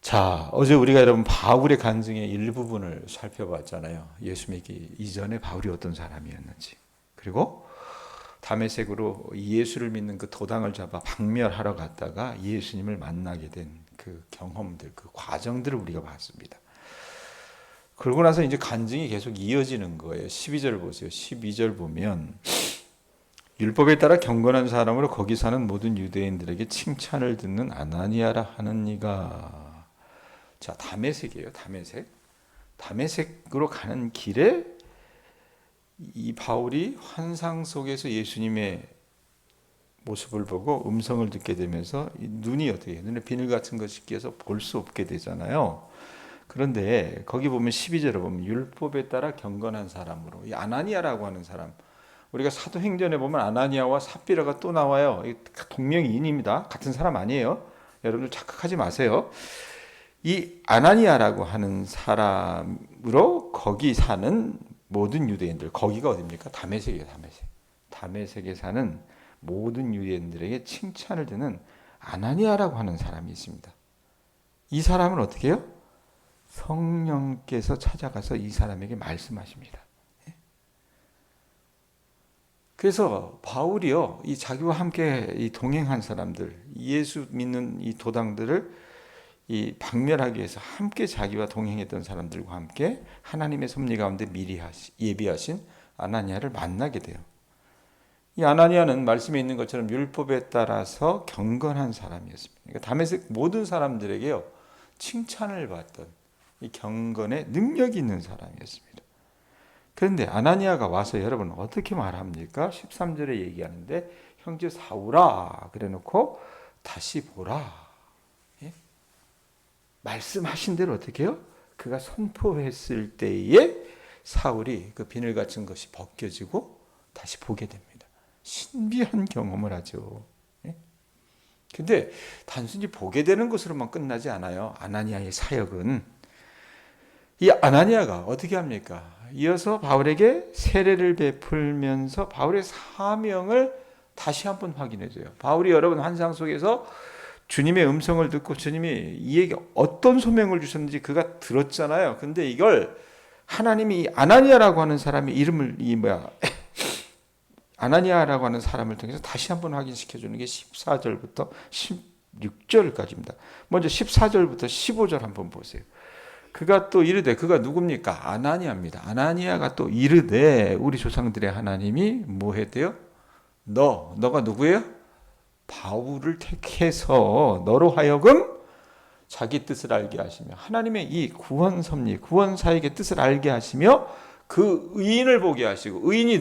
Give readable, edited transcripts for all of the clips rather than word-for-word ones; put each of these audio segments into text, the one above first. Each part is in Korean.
자, 어제 우리가 여러분 바울의 간증의 일부분을 살펴봤잖아요. 예수 믿기 이전에 바울이 어떤 사람이었는지. 그리고 다메섹으로 예수를 믿는 그 도당을 잡아 박멸하러 갔다가 예수님을 만나게 된 그 경험들, 그 과정들을 우리가 봤습니다. 그러고 나서 이제 간증이 계속 이어지는 거예요. 12절 보세요. 12절 보면 율법에 따라 경건한 사람으로 거기 사는 모든 유대인들에게 칭찬을 듣는 아나니아라 하는 이가. 자, 다메섹이에요. 다메섹으로 가는 길에 이 바울이 환상 속에서 예수님의 모습을 보고 음성을 듣게 되면서 눈이 어떻게 해요? 눈에 비늘 같은 것이 끼어서 볼 수 없게 되잖아요. 그런데 거기 보면 12절에 보면 율법에 따라 경건한 사람으로, 이 아나니아라고 하는 사람, 우리가 사도행전에 보면 아나니아와 삽비라가 또 나와요. 동명이인입니다. 같은 사람 아니에요. 여러분들 착각하지 마세요. 이 아나니아라고 하는 사람으로 거기 사는 모든 유대인들, 거기가 어디입니까? 다메섹이에요. 다메섹에 사는 모든 유대인들에게 칭찬을 듣는 아나니아라고 하는 사람이 있습니다. 이 사람은 어떻게 해요? 성령께서 찾아가서 이 사람에게 말씀하십니다. 그래서 바울이요, 이 자기와 함께 이 동행한 사람들, 예수 믿는 이 도당들을 이 박멸하기 위해서 함께 자기와 동행했던 사람들과 함께 하나님의 섭리 가운데 미리 예비하신 아나니아를 만나게 돼요. 이 아나니아는 말씀에 있는 것처럼 율법에 따라서 경건한 사람이었습니다. 그러니까 다메섹 모든 사람들에게요, 칭찬을 받던 이 경건의 능력이 있는 사람이었습니다. 그런데 아나니아가 와서 여러분 어떻게 말합니까? 13절에 얘기하는데 형제 사울아 그래 놓고 다시 보라. 예? 말씀하신 대로 어떻게 해요? 그가 선포했을 때에 사울이 그 비늘 같은 것이 벗겨지고 다시 보게 됩니다. 신비한 경험을 하죠. 근데 단순히 보게 되는 것으로만 끝나지 않아요. 아나니아의 사역은. 이 아나니아가 어떻게 합니까? 이어서 바울에게 세례를 베풀면서 바울의 사명을 다시 한번 확인해줘요. 바울이 여러분 환상 속에서 주님의 음성을 듣고 주님이 이에게 어떤 소명을 주셨는지 그가 들었잖아요. 근데 이걸 하나님이 아나니아라고 하는 사람의 이름을 아나니아라고 하는 사람을 통해서 다시 한번 확인시켜주는 게 14절부터 16절까지입니다. 먼저 14절부터 15절 한번 보세요. 그가 또 이르되, 그가 누굽니까? 아나니아입니다. 아나니아가 또 이르되, 우리 조상들의 하나님이 뭐 했대요? 너가 누구예요? 바울을 택해서 너로 하여금 자기 뜻을 알게 하시며 하나님의 이 구원 섭리, 구원 사역의 뜻을 알게 하시며 그 의인을 보게 하시고, 의인이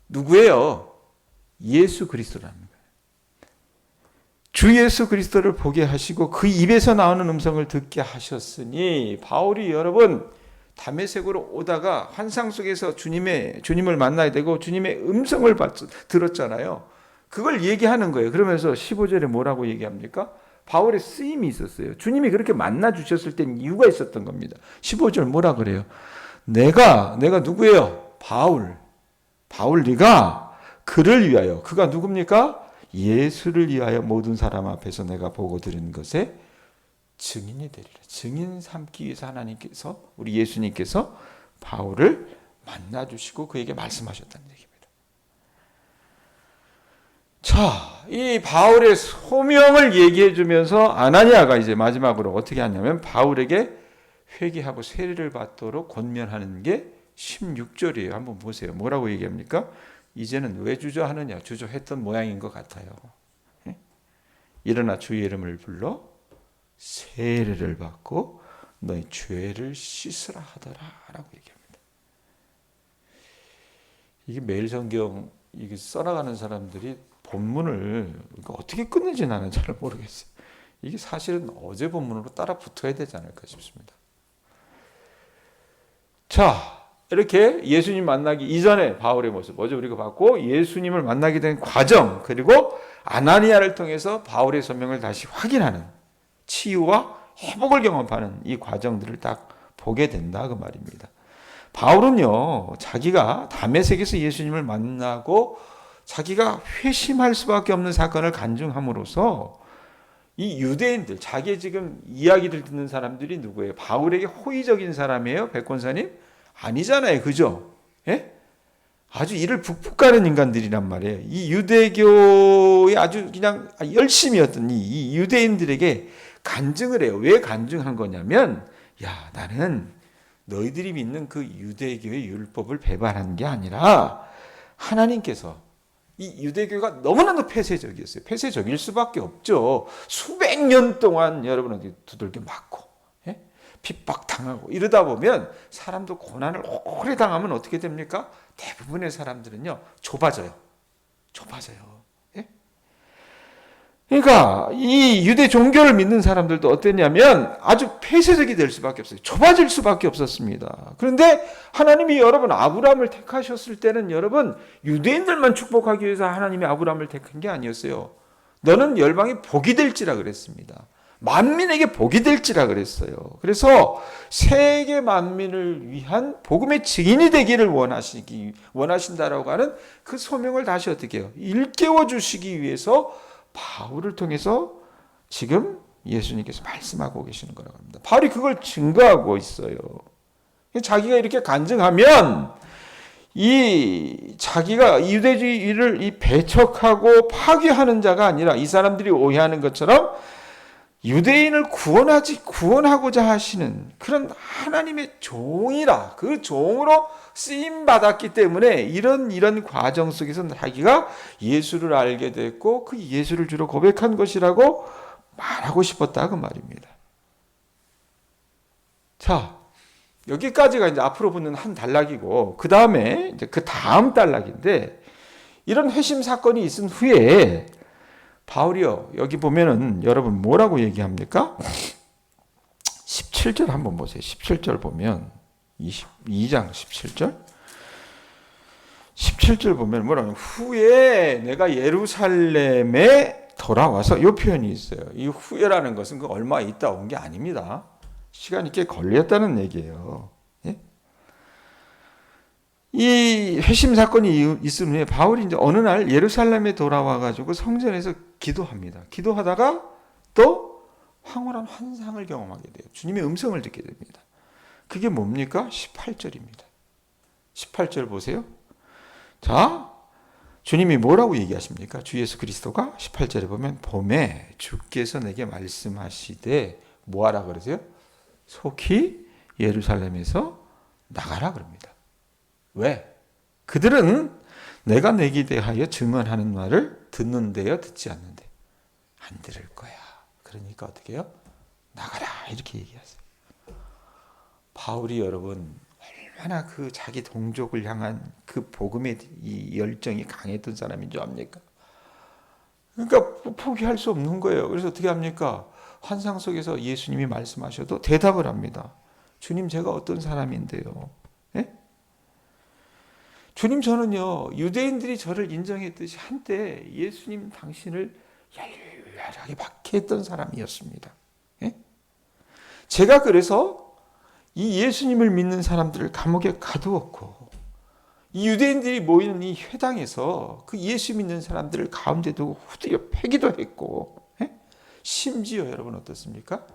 누구예요? 예수 그리스도라는 거예요. 주 예수 그리스도를 보게 하시고 그 입에서 나오는 음성을 듣게 하셨으니, 바울이 여러분 다메섹으로 오다가 환상 속에서 주님을 만나야 되고 주님의 음성을 들었잖아요. 그걸 얘기하는 거예요. 그러면서 15절에 뭐라고 얘기합니까? 바울의 쓰임이 있었어요. 주님이 그렇게 만나 주셨을 때는 이유가 있었던 겁니다. 15절 뭐라 그래요? 내가 누구예요? 바울 네가 그를 위하여, 그가 누굽니까? 예수를 위하여 모든 사람 앞에서 내가 보고 드린 것에 증인이 되리라. 증인 삼기 위해서 하나님께서, 우리 예수님께서 바울을 만나주시고 그에게 말씀하셨다는 얘기입니다. 자, 이 바울의 소명을 얘기해 주면서 아나니아가 이제 마지막으로 어떻게 하냐면 바울에게 회개하고 세례를 받도록 권면하는 게 16절이에요. 한번 보세요. 뭐라고 얘기합니까? 이제는 왜 주저하느냐? 주저했던 모양인 것 같아요. 일어나 주의 이름을 불러 세례를 받고 너희 죄를 씻으라 하더라 라고 얘기합니다. 이게 매일 성경 이게 써나가는 사람들이 본문을 어떻게 끊는지 나는 잘 모르겠어요. 이게 사실은 어제 본문으로 따라 붙어야 되지 않을까 싶습니다. 자, 이렇게 예수님 만나기 이전에 바울의 모습, 어제 우리가 봤고, 예수님을 만나게 된 과정, 그리고 아나니아를 통해서 바울의 소명을 다시 확인하는, 치유와 회복을 경험하는 이 과정들을 딱 보게 된다 그 말입니다. 바울은요, 자기가 다메섹에서 예수님을 만나고 자기가 회심할 수밖에 없는 사건을 간증함으로써 이 유대인들, 자기의 지금 이야기를 듣는 사람들이 누구예요? 바울에게 호의적인 사람이에요? 백권사님? 아니잖아요. 그죠? 예? 아주 이를 북북 가는 인간들이란 말이에요. 이 유대교에 아주 그냥 열심이었던 이 유대인들에게 간증을 해요. 왜 간증한 거냐면, 야, 나는 너희들이 믿는 그 유대교의 율법을 배반한 게 아니라 하나님께서 이 유대교가 너무나도 폐쇄적이었어요. 폐쇄적일 수밖에 없죠. 수백 년 동안 여러분에게 두들겨 맞고, 예? 핍박당하고 이러다 보면 사람도 고난을 오래 당하면 어떻게 됩니까? 대부분의 사람들은요, 좁아져요. 예? 그러니까 이 유대 종교를 믿는 사람들도 어땠냐면 아주 폐쇄적이 될 수밖에 없어요. 좁아질 수밖에 없었습니다. 그런데 하나님이 여러분 아브라함을 택하셨을 때는 여러분 유대인들만 축복하기 위해서 하나님이 아브라함을 택한 게 아니었어요. 너는 열방이 복이 될지라 그랬습니다. 만민에게 복이 될지라 그랬어요. 그래서 세계 만민을 위한 복음의 증인이 되기를 원하신다라고 하는 그 소명을 다시 어떻게 해요? 일깨워 주시기 위해서 바울을 통해서 지금 예수님께서 말씀하고 계시는 거라고 합니다. 바울이 그걸 증거하고 있어요. 자기가 이렇게 간증하면 이 자기가 유대주의를 이 배척하고 파괴하는 자가 아니라 이 사람들이 오해하는 것처럼 유대인을 구원하고자 하시는 그런 하나님의 종이라, 그 종으로 쓰임 받았기 때문에 이런 과정 속에서 자기가 예수를 알게 됐고 그 예수를 주로 고백한 것이라고 말하고 싶었다 그 말입니다. 자, 여기까지가 이제 앞으로 붙는 한 단락이고 그 다음에 이제 그 다음 단락인데, 이런 회심 사건이 있은 후에 바울이요, 여기 보면은 여러분 뭐라고 얘기합니까? 17절 한번 보세요. 17절 보면 22장 17절 17절 보면 뭐라고, 후에 내가 예루살렘에 돌아와서, 이 표현이 있어요. 이 후에라는 것은 그 얼마 있다 온 게 아닙니다. 시간이 꽤 걸렸다는 얘기예요. 예? 이 회심 사건이 있은 후에 바울이 이제 어느 날 예루살렘에 돌아와 가지고 성전에서 기도합니다. 기도하다가 또 황홀한 환상을 경험하게 돼요. 주님의 음성을 듣게 됩니다. 그게 뭡니까? 18절입니다. 18절 보세요. 자, 주님이 뭐라고 얘기하십니까? 주 예수 그리스도가 18절에 보면 봄에 주께서 내게 말씀하시되 뭐하라 그러세요? 속히 예루살렘에서 나가라 그럽니다. 왜? 그들은 내가 내게 대하여 증언하는 말을 듣는데요, 듣지 않는데 안 들을 거야. 그러니까 어떻게 해요? 나가라 이렇게 얘기하세요. 바울이 여러분 얼마나 그 자기 동족을 향한 그 복음의 이 열정이 강했던 사람인 줄 압니까? 그러니까 포기할 수 없는 거예요. 그래서 어떻게 합니까? 환상 속에서 예수님이 말씀하셔도 대답을 합니다. 주님, 제가 어떤 사람인데요? 예? 주님, 저는요 유대인들이 저를 인정했듯이 한때 예수님 당신을 열렬하게 박해했던 사람이었습니다. 예? 제가 그래서 이 예수님을 믿는 사람들을 감옥에 가두었고 이 유대인들이 모이는 이 회당에서 그 예수 믿는 사람들을 가운데 두고 후드려 패기도 했고, 예? 심지어 여러분 어떻습니까?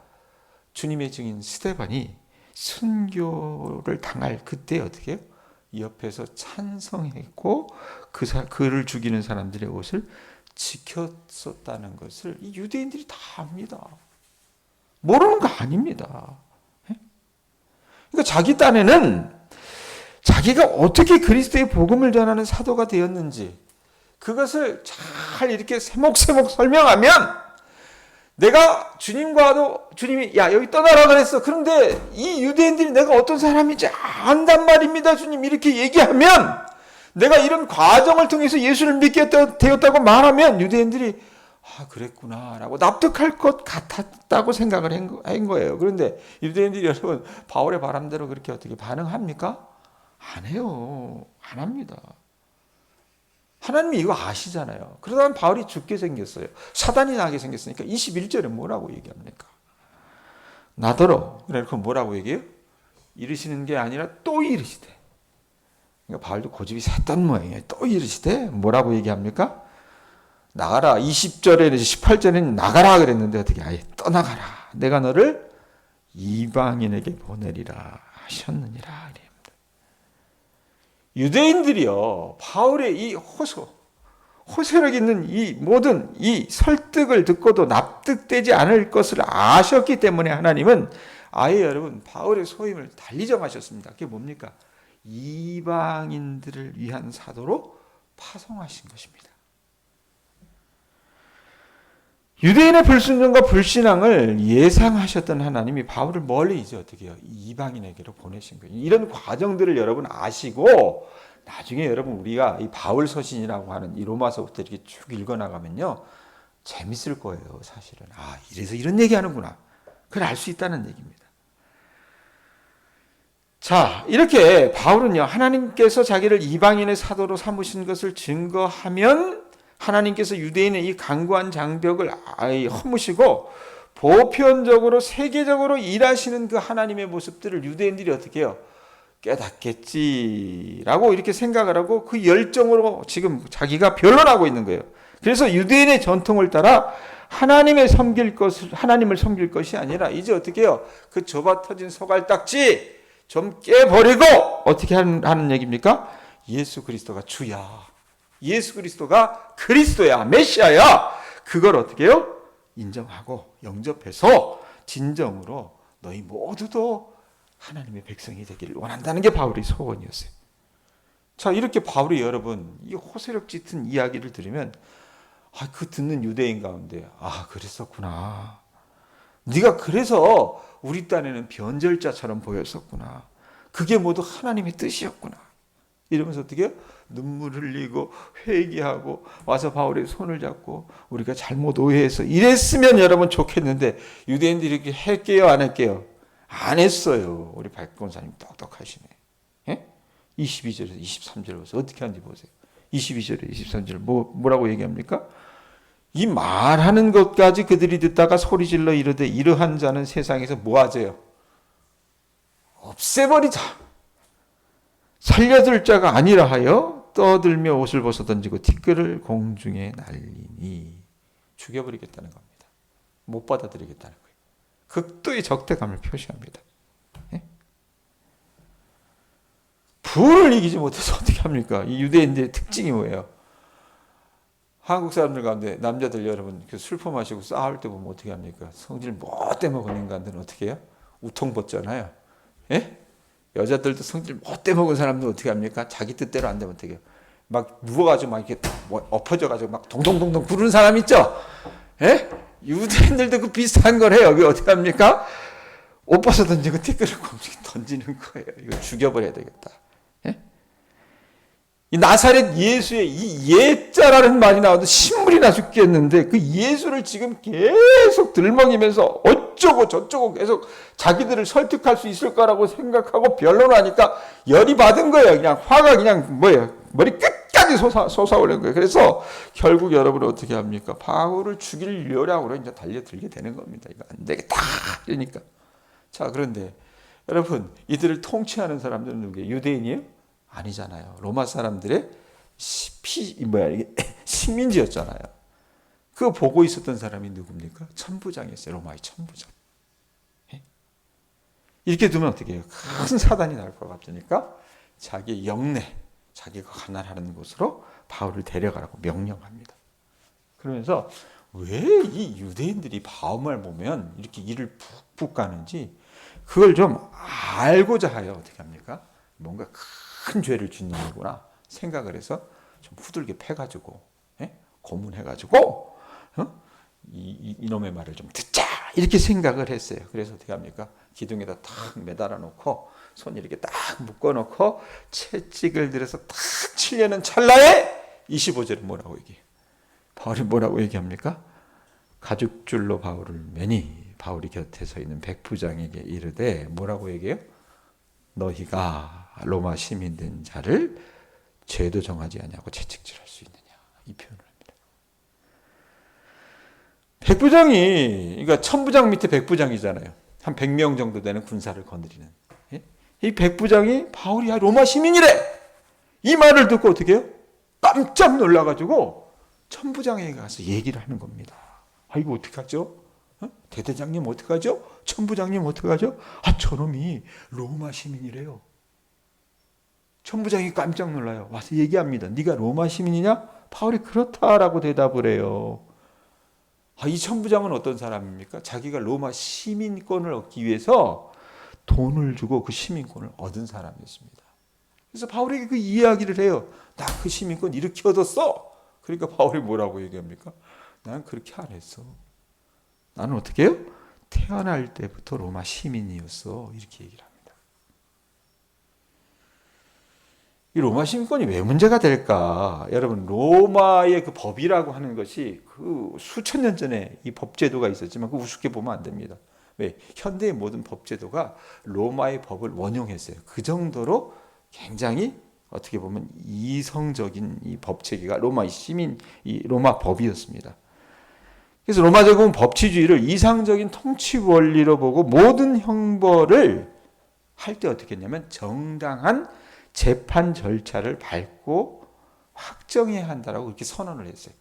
주님의 증인 스데반이 순교를 당할 그때 어떻게 해요? 옆에서 찬성했고 그를 죽이는 사람들의 옷을 지켰었다는 것을 이 유대인들이 다 압니다. 모르는 거 아닙니다. 그러니까 자기 딴에는 자기가 어떻게 그리스도의 복음을 전하는 사도가 되었는지 그것을 잘 이렇게 세목세목 설명하면, 내가 주님과도 주님이 야 여기 떠나라 그랬어. 그런데 이 유대인들이 내가 어떤 사람인지 안단 말입니다. 주님 이렇게 얘기하면, 내가 이런 과정을 통해서 예수를 믿게 되었다고 말하면 유대인들이 아 그랬구나 라고 납득할 것 같았다고 생각을 한 거예요. 그런데 유대인들이 여러분 바울의 바람대로 그렇게 어떻게 반응합니까? 안 해요. 안 합니다. 하나님이 이거 아시잖아요. 그러다 바울이 죽게 생겼어요. 사단이 나게 생겼으니까 21절에 뭐라고 얘기합니까? 나더러, 그러니까 뭐라고 얘기해요? 이르시는 게 아니라 또 이르시되. 그러니까 바울도 고집이 셌던 모양이에요. 또 이르시되 뭐라고 얘기합니까? 나가라. 20절에 18절에는 나가라 그랬는데 어떻게 아예 떠나가라. 내가 너를 이방인에게 보내리라 하셨느니라. 유대인들이요, 바울의 이 호소력 있는 이 모든 이 설득을 듣고도 납득되지 않을 것을 아셨기 때문에 하나님은 아예 여러분 바울의 소임을 달리 정하셨습니다. 그게 뭡니까? 이방인들을 위한 사도로 파송하신 것입니다. 유대인의 불순종과 불신앙을 예상하셨던 하나님이 바울을 멀리 이제 어떻게 해요? 이방인에게로 보내신 거예요. 이런 과정들을 여러분 아시고 나중에 여러분 우리가 이 바울 서신이라고 하는 이 로마서부터 이렇게 쭉 읽어나가면요. 재밌을 거예요, 사실은. 아, 이래서 이런 얘기하는구나. 그걸 알 수 있다는 얘기입니다. 자, 이렇게 바울은요, 하나님께서 자기를 이방인의 사도로 삼으신 것을 증거하면 하나님께서 유대인의 이 강고한 장벽을 허무시고 보편적으로 세계적으로 일하시는 그 하나님의 모습들을 유대인들이 어떻게 해요? 깨닫겠지라고 이렇게 생각을 하고 그 열정으로 지금 자기가 변론하고 있는 거예요. 그래서 유대인의 전통을 따라 하나님을 섬길 것이 아니라 이제 어떻게 해요? 그 좁아 터진 소갈딱지 좀 깨버리고 어떻게 하는 얘기입니까? 예수 그리스도가 주야. 예수 그리스도가 그리스도야, 메시아야. 그걸 어떻게 해요? 인정하고 영접해서 진정으로 너희 모두도 하나님의 백성이 되기를 원한다는 게 바울의 소원이었어요. 자, 이렇게 바울이 여러분 이 호소력 짙은 이야기를 들으면 그 듣는 유대인 가운데 그랬었구나. 네가 그래서 우리 딴에는 변절자처럼 보였었구나. 그게 모두 하나님의 뜻이었구나. 이러면서 어떻게 해요? 눈물 흘리고 회개하고 와서 바울의 손을 잡고 우리가 잘못 오해해서 이랬으면 여러분 좋겠는데 유대인들이 이렇게 할게요, 안 할게요? 안 했어요. 우리 박권사님 똑똑하시네. 예? 22절에서 23절을 보세요. 어떻게 하는지 보세요. 22절에 23절 뭐라고 얘기합니까? 이 말하는 것까지 그들이 듣다가 소리질러 이르되 이러한 자는 세상에서 뭐하세요? 없애버리자. 살려둘 자가 아니라 하여 떠들며 옷을 벗어 던지고 티끌을 공중에 날리니 죽여버리겠다는 겁니다. 못 받아들이겠다는 거예요. 극도의 적대감을 표시합니다. 예? 부를 이기지 못해서 어떻게 합니까? 이 유대인들의 특징이 뭐예요? 한국 사람들 가운데 남자들 여러분 술포 마시고 싸울 때 보면 어떻게 합니까? 성질 못돼 먹은 인간들은 어떻게 해요? 우통 벗잖아요. 예? 여자들도 성질 못돼 먹은 사람들은 어떻게 합니까? 자기 뜻대로 안 되면 어떻게 해요? 막 누워가지고 막 이렇게 엎어져가지고 막 동동동동 구르는 사람 있죠? 예? 유대인들도 그 비슷한 걸 해요. 그 어떻게 합니까? 옷 벗어 던지고 티끌을 공중에 던지는 거예요. 이거 죽여버려야 되겠다. 예? 이 나사렛 예수의 이 예자라는 말이 나와도 신물이 나 죽겠는데 그 예수를 지금 계속 들먹이면서 어쩌고 저쩌고 계속 자기들을 설득할 수 있을 거라고 생각하고 변론하니까 열이 받은 거예요. 그냥 화가 그냥 머리 끝까지 솟아오른 거예요. 그래서 결국 여러분은 어떻게 합니까? 바울을 죽일 요량으로 이제 달려들게 되는 겁니다. 이거 안 되겠다. 그러니까. 자, 그런데 여러분 이들을 통치하는 사람들은 누구예요? 유대인이에요? 아니잖아요. 로마 사람들의 식민지였잖아요. 그거 보고 있었던 사람이 누굽니까? 천부장이었어요. 로마의 천부장. 이렇게 두면 어떻게 해요? 큰 사단이 나올 것 같으니까 자기 영내, 자기가 관할하는 곳으로 바울을 데려가라고 명령합니다. 그러면서 왜 이 유대인들이 바울만 보면 이렇게 이를 푹푹 가는지 그걸 좀 알고자 하여 어떻게 합니까? 뭔가 큰 죄를 짓는구나 생각을 해서 좀 후들게 패가지고 고문해가지고 이놈의 말을 좀 듣자 이렇게 생각을 했어요. 그래서 어떻게 합니까? 기둥에다 탁 매달아 놓고 손 이렇게 딱 묶어 놓고 채찍을 들여서 탁 치려는 찰나에 25절은 뭐라고 얘기해요? 바울이 뭐라고 얘기합니까? 가죽줄로 바울을 매니 바울이 곁에 서 있는 백부장에게 이르되 뭐라고 얘기해요? 너희가 로마 시민 된 자를 죄도 정하지 아니하고 채찍질할 수 있느냐 이 표현을 합니다. 백부장이 그러니까 천부장 밑에 백부장이잖아요. 한 100명 정도 되는 군사를 거느리는 이 백부장이 바울이 로마 시민이래 이 말을 듣고 어떻게 해요? 깜짝 놀라가지고 천부장에게 가서 얘기를 하는 겁니다. 이거 어떡하죠? 대대장님 어떡하죠? 천부장님 어떡하죠? 저놈이 로마 시민이래요. 천부장이 깜짝 놀라요. 와서 얘기합니다. 네가 로마 시민이냐? 바울이 그렇다라고 대답을 해요. 이 천부장은 어떤 사람입니까? 자기가 로마 시민권을 얻기 위해서 돈을 주고 그 시민권을 얻은 사람이었습니다. 그래서 바울에게 그 이야기를 해요. 나 그 시민권 이렇게 얻었어. 그러니까 바울이 뭐라고 얘기합니까? 난 그렇게 안 했어. 나는 어떻게 해요? 태어날 때부터 로마 시민이었어. 이렇게 얘기를 합니다. 이 로마 시민권이 왜 문제가 될까? 여러분, 로마의 그 법이라고 하는 것이 그 수천 년 전에 이 법제도가 있었지만 그 우습게 보면 안 됩니다. 왜? 현대의 모든 법제도가 로마의 법을 원용했어요. 그 정도로 굉장히 어떻게 보면 이성적인 이 법체계가 로마 시민, 이 로마 법이었습니다. 그래서 로마 제국은 법치주의를 이상적인 통치 원리로 보고 모든 형벌을 할 때 어떻게 했냐면 정당한 재판 절차를 밟고 확정해야 한다라고 그렇게 선언을 했어요.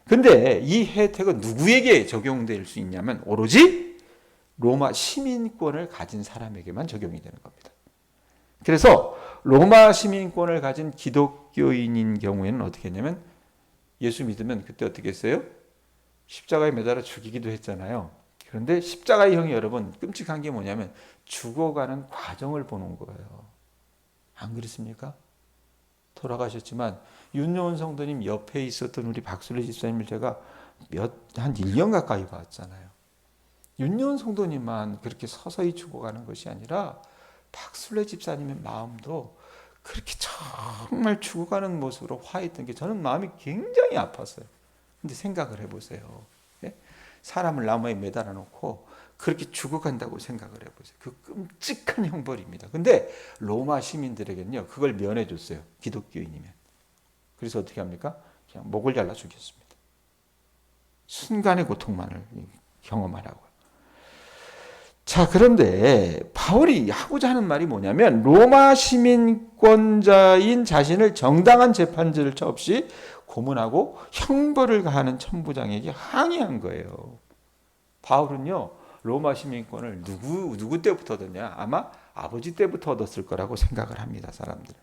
근데 이 혜택은 누구에게 적용될 수 있냐면 오로지 로마 시민권을 가진 사람에게만 적용이 되는 겁니다. 그래서 로마 시민권을 가진 기독교인인 경우에는 어떻게 했냐면 예수 믿으면 그때 어떻게 했어요? 십자가에 매달아 죽이기도 했잖아요. 그런데 십자가의 형이 여러분 끔찍한 게 뭐냐면 죽어가는 과정을 보는 거예요. 안 그렇습니까? 돌아가셨지만 윤여원 성도님 옆에 있었던 우리 박술래 집사님을 제가 한 1년 가까이 봤잖아요. 윤여원 성도님만 그렇게 서서히 죽어가는 것이 아니라 박술래 집사님의 마음도 그렇게 정말 죽어가는 모습으로 화했던 게 저는 마음이 굉장히 아팠어요. 근데 생각을 해보세요. 사람을 나무에 매달아 놓고 그렇게 죽어간다고 생각을 해보세요. 그 끔찍한 형벌입니다. 근데 로마 시민들에게는요, 그걸 면해줬어요. 기독교인이면. 그래서 어떻게 합니까? 그냥 목을 잘라 죽였습니다. 순간의 고통만을 경험하라고요. 자, 그런데 바울이 하고자 하는 말이 뭐냐면 로마 시민권자인 자신을 정당한 재판 절차 없이 고문하고 형벌을 가하는 천부장에게 항의한 거예요. 바울은요, 로마 시민권을 누구 때부터 얻었냐? 아마 아버지 때부터 얻었을 거라고 생각을 합니다, 사람들은.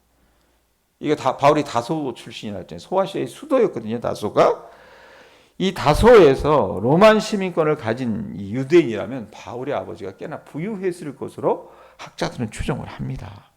이게 다 바울이 다소 출신이라 했잖아요. 소아시아의 수도였거든요, 다소가. 이 다소에서 로만 시민권을 가진 이 유대인이라면 바울의 아버지가 꽤나 부유했을 것으로 학자들은 추정을 합니다.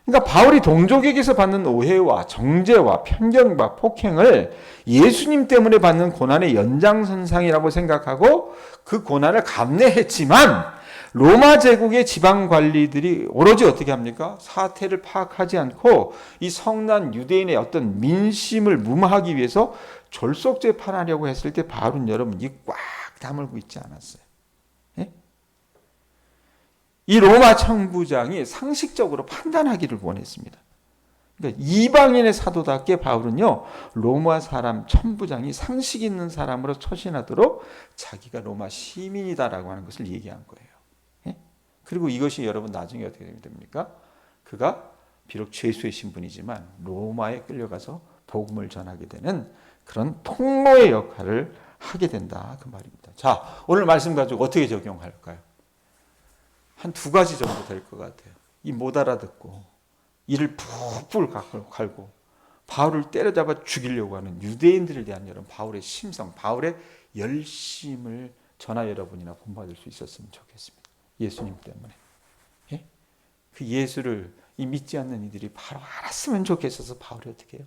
그러니까 바울이 동족에게서 받는 오해와 정죄와 편견과 폭행을 예수님 때문에 받는 고난의 연장선상이라고 생각하고 그 고난을 감내했지만 로마 제국의 지방 관리들이 오로지 어떻게 합니까? 사태를 파악하지 않고 이 성난 유대인의 어떤 민심을 무마하기 위해서 졸속 재판하려고 했을 때 바울은 여러분 입 꽉 다물고 있지 않았어요. 이 로마 천부장이 상식적으로 판단하기를 원했습니다. 그러니까 이방인의 사도답게 바울은요, 로마 사람 천부장이 상식 있는 사람으로 처신하도록 자기가 로마 시민이다라고 하는 것을 얘기한 거예요. 그리고 이것이 여러분 나중에 어떻게 됩니까? 그가 비록 죄수의 신분이지만 로마에 끌려가서 복음을 전하게 되는 그런 통로의 역할을 하게 된다, 그 말입니다. 자, 오늘 말씀 가지고 어떻게 적용할까요? 한 두 가지 정도 될 것 같아요. 이 못 알아듣고 이를 푹푹 갈고 바울을 때려잡아 죽이려고 하는 유대인들에 대한 여러분 바울의 심성, 바울의 열심을 저나 여러분이나 본받을 수 있었으면 좋겠습니다. 예수님 때문에. 그 예수를 이 믿지 않는 이들이 바로 알았으면 좋겠어서 바울이 어떻게 해요?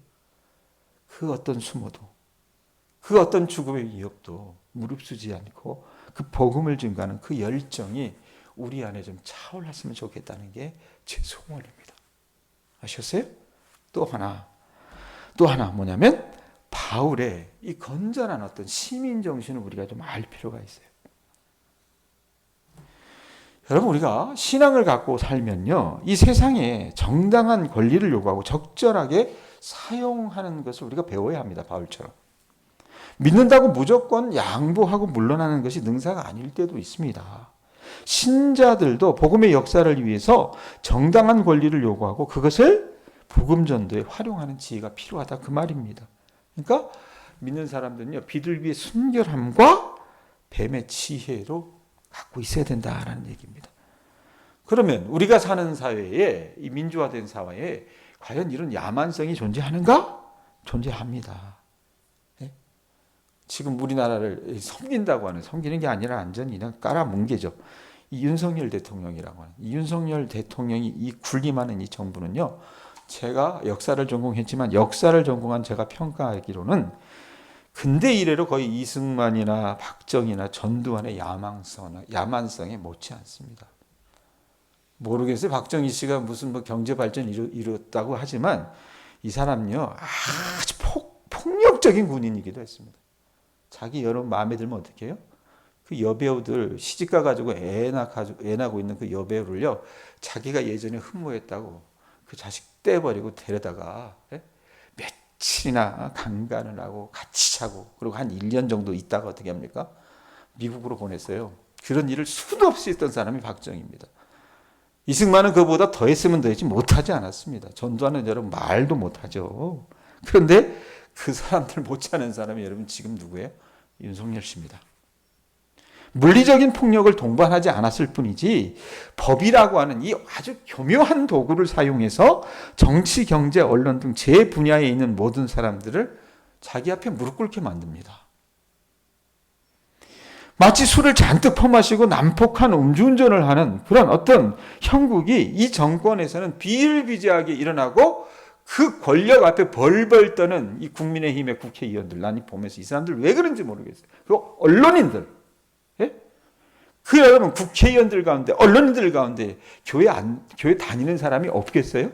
그 어떤 수모도 그 어떤 죽음의 위협도 무릅쓰지 않고 그 복음을 증거하는 그 열정이 우리 안에 좀 차올랐으면 좋겠다는 게 제 소원입니다. 아셨어요? 또 하나 뭐냐면 바울의 이 건전한 어떤 시민 정신을 우리가 좀 알 필요가 있어요. 여러분, 우리가 신앙을 갖고 살면요, 이 세상에 정당한 권리를 요구하고 적절하게 사용하는 것을 우리가 배워야 합니다. 바울처럼. 믿는다고 무조건 양보하고 물러나는 것이 능사가 아닐 때도 있습니다. 신자들도 복음의 역사를 위해서 정당한 권리를 요구하고 그것을 복음 전도에 활용하는 지혜가 필요하다 그 말입니다. 그러니까 믿는 사람들은요, 비둘기의 순결함과 뱀의 지혜로 갖고 있어야 된다라는 얘기입니다. 그러면 우리가 사는 사회에, 이 민주화된 사회에 과연 이런 야만성이 존재하는가? 존재합니다. 네? 지금 우리나라를 섬긴다고 하는, 섬기는 게 아니라 완전히 그냥 깔아뭉개죠. 이 윤석열 대통령이라고 하는, 이 윤석열 대통령이 이 군림하는 이 정부는요, 제가 역사를 전공했지만 역사를 전공한 제가 평가하기로는 근대 이래로 거의 이승만이나 박정희나 전두환의 야만성에 못지 않습니다. 모르겠어요. 박정희 씨가 무슨 뭐 경제 발전 이뤘다고 하지만 이 사람요, 아주 폭력적인 군인이기도 했습니다. 자기 여러분 마음에 들면 어떻게 해요? 그 여배우들 시집가 가지고 애 낳고 있는 그 여배우를요, 자기가 예전에 흠모했다고 그 자식 떼버리고 데려다가 며칠이나 강간을 하고 같이 자고, 그리고 한 1년 정도 있다가 어떻게 합니까? 미국으로 보냈어요. 그런 일을 수도 없이 했던 사람이 박정희입니다. 이승만은 그보다 더 했으면 더했지 못하지 않았습니다. 전두환은 여러분 말도 못하죠. 그런데 그 사람들 못지않은 사람이 여러분 지금 누구예요? 윤석열 씨입니다. 물리적인 폭력을 동반하지 않았을 뿐이지 법이라고 하는 이 아주 교묘한 도구를 사용해서 정치, 경제, 언론 등 제 분야에 있는 모든 사람들을 자기 앞에 무릎 꿇게 만듭니다. 마치 술을 잔뜩 퍼마시고 난폭한 음주운전을 하는 그런 어떤 형국이 이 정권에서는 비일비재하게 일어나고, 그 권력 앞에 벌벌 떠는 이 국민의힘의 국회의원들, 나는 보면서 이 사람들 왜 그런지 모르겠어요. 그리고 언론인들, 그 여러분 국회의원들 가운데, 언론인들 가운데 교회 다니는 사람이 없겠어요?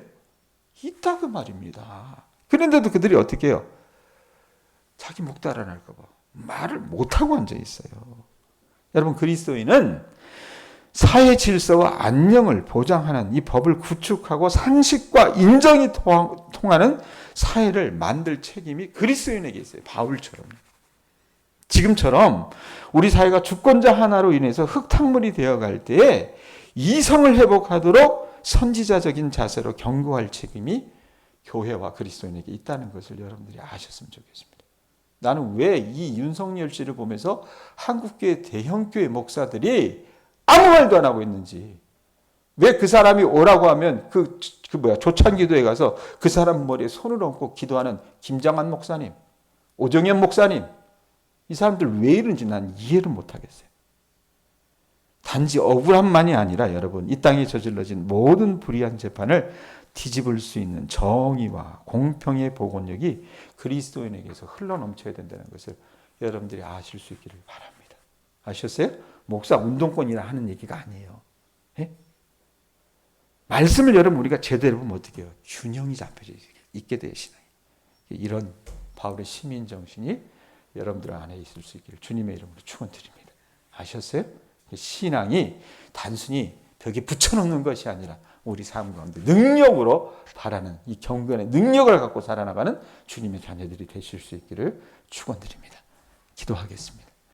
있다 그 말입니다. 그런데도 그들이 어떻게 해요? 자기 목 달아날까 봐 말을 못하고 앉아 있어요. 여러분, 그리스도인은 사회 질서와 안녕을 보장하는 이 법을 구축하고 상식과 인정이 통하는 사회를 만들 책임이 그리스도인에게 있어요. 바울처럼. 지금처럼 우리 사회가 주권자 하나로 인해서 흙탕물이 되어갈 때에 이성을 회복하도록 선지자적인 자세로 경고할 책임이 교회와 그리스도인에게 있다는 것을 여러분들이 아셨으면 좋겠습니다. 나는 왜 이 윤석열 씨를 보면서 한국교회 대형교회 목사들이 아무 말도 안 하고 있는지, 왜 그 사람이 오라고 하면 조찬기도에 가서 그 사람 머리에 손을 얹고 기도하는 김장한 목사님, 오정현 목사님, 이 사람들 왜 이런지 난 이해를 못하겠어요. 단지 억울함만이 아니라 여러분, 이 땅에 저질러진 모든 불의한 재판을 뒤집을 수 있는 정의와 공평의 복원력이 그리스도인에게서 흘러넘쳐야 된다는 것을 여러분들이 아실 수 있기를 바랍니다. 아셨어요? 목사 운동권이라 하는 얘기가 아니에요. 예? 말씀을 여러분 우리가 제대로 보면 어떻게 해요? 균형이 잡혀져 있게 돼요, 신앙이. 이런 바울의 시민 정신이 여러분들 안에 있을 수 있기를 주님의 이름으로 축원드립니다. 아셨어요? 신앙이 단순히 벽에 붙여놓는 것이 아니라 우리 삶 가운데 능력으로 바라는 이 경건의 능력을 갖고 살아나가는 주님의 자녀들이 되실 수 있기를 축원드립니다. 기도하겠습니다.